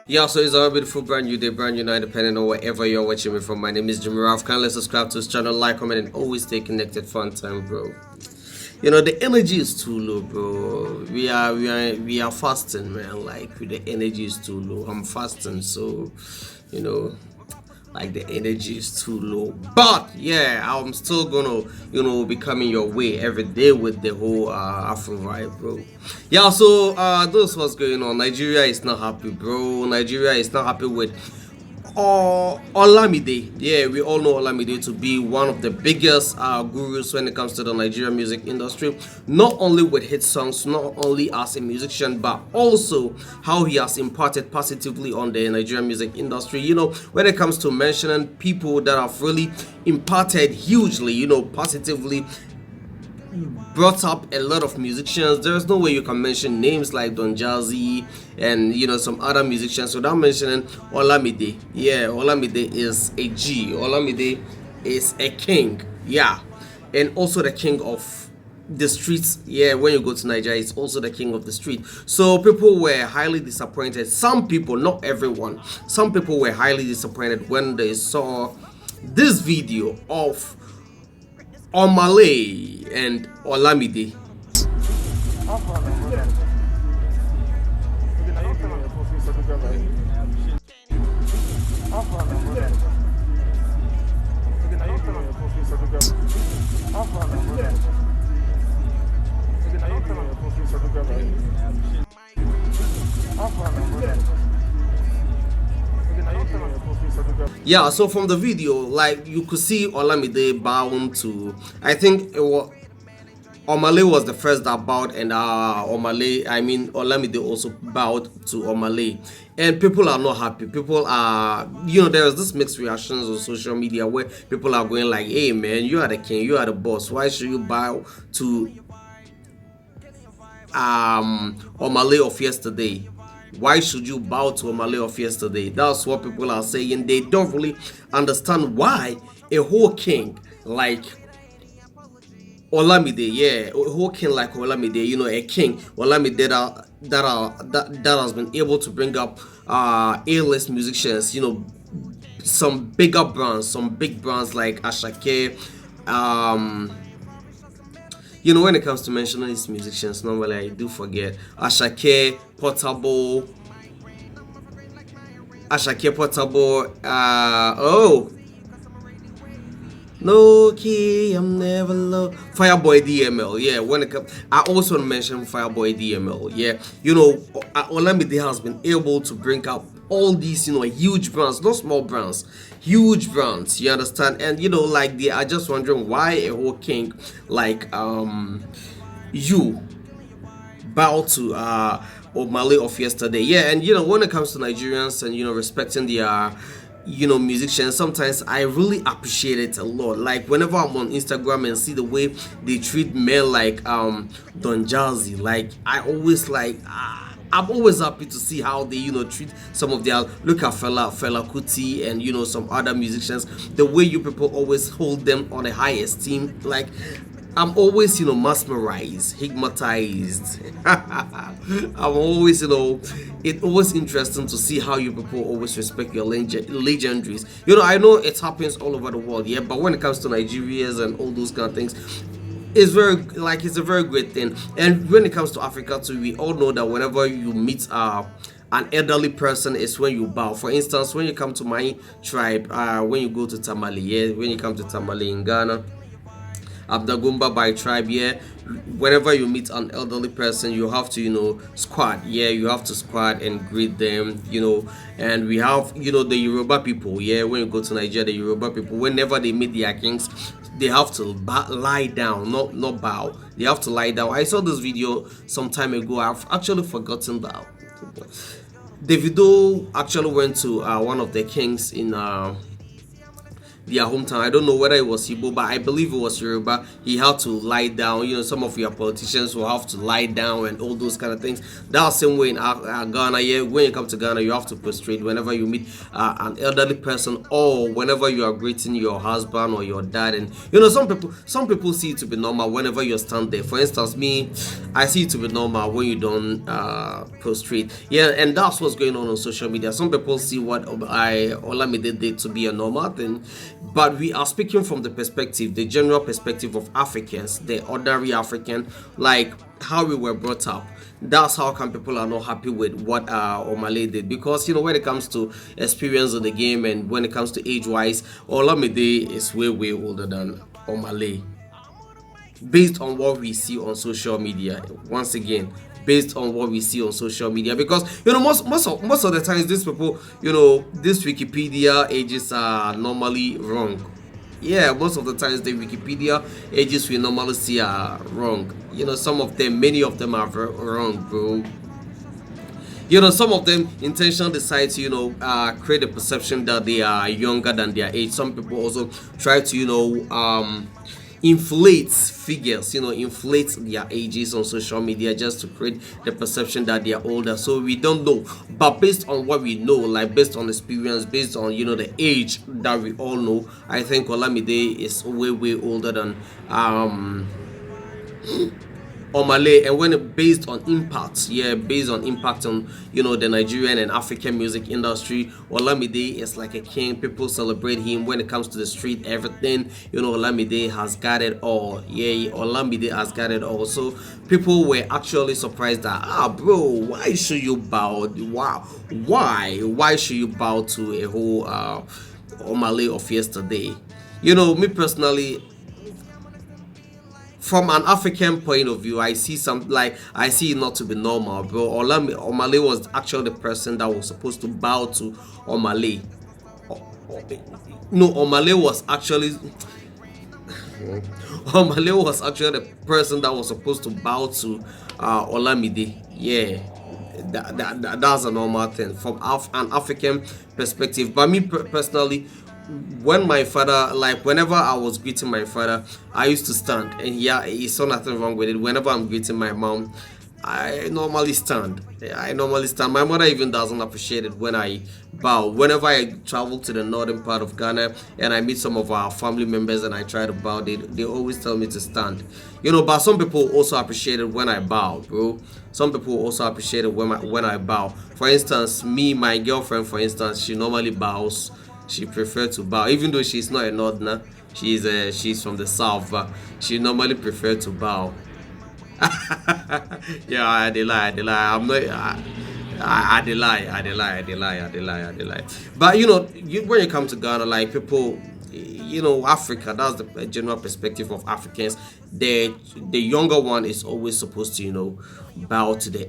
Yeah, so it's a beautiful brand new day, brand new night, depending on wherever you're watching me from. My name is Jimmy Ralph. Kindly subscribe to this channel, like, comment, and always stay connected. Fun time, bro. You know the energy is too low, bro. We are fasting, man. Like the energy is too low. I'm fasting, so you know like the energy is too low, but yeah, I'm still gonna be coming your way every day with the whole Afro vibe, bro. Yeah, so this what's going on. Nigeria is not happy, bro. Nigeria is not happy with Olamide. Yeah, we all know Olamide to be one of the biggest gurus when it comes to the Nigerian music industry. Not only with hit songs, not only as a musician, but also how he has imparted positively on the Nigerian music industry. When it comes to mentioning people that have really imparted hugely, positively brought up a lot of musicians. There's no way you can mention names like Don Jazzy and some other musicians without mentioning Olamide. Yeah, Olamide is a G. Olamide is a king. Yeah, and also the king of the streets. Yeah, when you go to Nigeria, it's also the king of the street. So people were highly disappointed. Some people, not everyone, some people were highly disappointed when they saw this video of Omale and Olamide. Yeah, so from the video, like you could see Olamide bound to, I think it was Omale was the first that bowed, and Olamide also bowed to Omale, and people are not happy. People are, there's this mixed reactions on social media where people are going like, "Hey man, you are the king, you are the boss. Why should you bow to Omale of yesterday? Why should you bow to Omale of yesterday?" That's what people are saying. They don't really understand why a whole king like Olamide, yeah, a whole king like Olamide, a king Olamide that has been able to bring up A-list musicians, some bigger brands, some big brands like Ashake. When it comes to mentioning these musicians, normally I do forget Ashake Portable. Oh, no key, I'm never low. Fireboy DML, yeah. When it comes, I also want to mention Fireboy DML, yeah. Olamide has been able to bring up all these, huge brands, not small brands, huge brands. You understand? And like they are just wondering why a whole king like you bow to Omale of yesterday, yeah. And when it comes to Nigerians and respecting their musicians, sometimes I really appreciate it a lot. Like whenever I'm on Instagram and see the way they treat men like Don Jazzy, like I always I'm always happy to see how they treat some of their, look at Fela Kuti and some other musicians, the way you people always hold them on a high esteem. Like I'm always mesmerized, hypnotized. I'm always it's always interesting to see how you people always respect your legendaries. I know it happens all over the world, yeah, but when it comes to Nigerians and all those kind of things, it's a very great thing. And when it comes to Africa too, we all know that whenever you meet an elderly person is when you bow. For instance, when you come to my tribe, when you go to Tamale, yeah, when you come to Tamale in Ghana, Abdagumba by tribe, yeah, whenever you meet an elderly person, you have to squat, yeah, you have to squat and greet them, and we have the Yoruba people, yeah, when you go to Nigeria, the Yoruba people, whenever they meet their kings, they have to lie down, not bow, they have to lie down. I saw this video some time ago. I've actually forgotten that Davido actually went to one of the kings in their hometown. I don't know whether it was Igbo, but I believe it was Yoruba. He had to lie down. Some of your politicians will have to lie down and all those kind of things. That's the same way in Ghana. Yeah, when you come to Ghana, you have to prostrate whenever you meet an elderly person, or whenever you are greeting your husband or your dad. And some people see it to be normal whenever you stand there. For instance, me, I see it to be normal when you don't prostrate. Yeah, and that's what's going on social media. Some people see what Olamide did to be a normal thing, but we are speaking from the perspective, the general perspective of Africans, the ordinary African, like how we were brought up. That's how come people are not happy with what Olamide did, because when it comes to experience of the game and when it comes to age wise, Olamide is way older than Olamide, based on what we see on social media. Once again, based on what we see on social media, because most of the times these people, this Wikipedia ages are normally wrong. Yeah, most of the times the Wikipedia ages we normally see are wrong. Some of them, many of them are wrong, bro. Some of them intentionally decide to create a perception that they are younger than their age. Some people also try to inflate figures, inflate their ages on social media just to create the perception that they are older. So we don't know, but based on what we know, like based on experience, based on the age that we all know, I think Olamide is way older than Olamide. And when based on impact, based on impact on the Nigerian and African music industry, Olamide is like a king. People celebrate him when it comes to the street, everything. Olamide has got it all. Yeah, Olamide has got it all. So people were actually surprised that bro, why should you bow? Wow, why should you bow to a whole Olamide of yesterday? Me personally, from an African point of view, I see it not to be normal, bro. Olamide was actually the person that was supposed to bow to Olamide. No, Olamide was actually the person that was supposed to bow to Olamide. Yeah, that's a normal thing from an African perspective. But me personally, when my father, whenever I was greeting my father, I used to stand, and he saw nothing wrong with it. Whenever I'm greeting my mom, I normally stand. My mother even doesn't appreciate it when I bow. Whenever I travel to the northern part of Ghana and I meet some of our family members and I try to bow, they always tell me to stand. But some people also appreciate it when I bow, bro. Some people also appreciate it when I bow. For instance, my girlfriend, for instance, she normally bows. She prefers to bow, even though she's not a northerner. She's from the south, but she normally prefers to bow. Yeah, I lie. I'm not. I lie. But when you come to Ghana, people, Africa, that's the general perspective of Africans. The younger one is always supposed to bow to the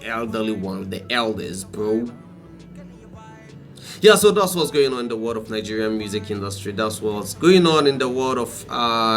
elderly one, the elders, bro. Yeah, so that's what's going on in the world of Nigerian music industry. That's what's going on in the world of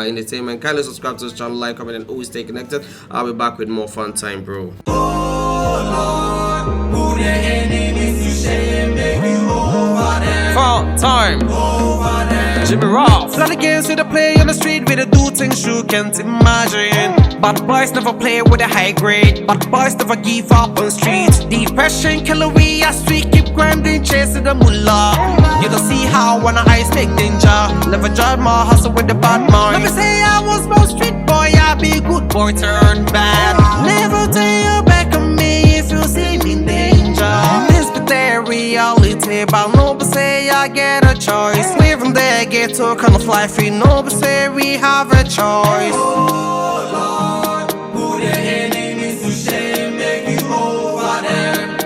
entertainment. Kindly subscribe to this channel, like, comment, and always stay connected. I'll be back with more fun time, bro. Oh Lord, who the enemies to shame, make you over them. Fun time. Over them. Jimmy Ross. Not against with the play on the street with the do things you can't imagine. But boys never play with a high grade. But boys never give up on streets. Depression, killer we as we keep grinding, chasing the mullah. You don't see how when I take danger. Never judge my hustle with the bad mind. Let me say I was more street boy, I be good boy turn bad. Never turn your back on me if you see me in danger. This be the reality, but nobody say I get a choice. Living there, get to kind of life, we nobody say we have a choice. Oh Lord, who the enemies to shame, make you over them,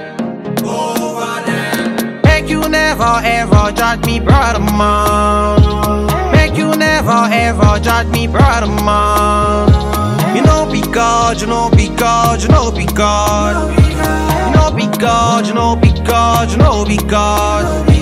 over them. Make you never ever judge me, brother man. Make you never ever judge me, brother man. You know be God, you know be God, you know be God. You know be God, you know be God, you know be God.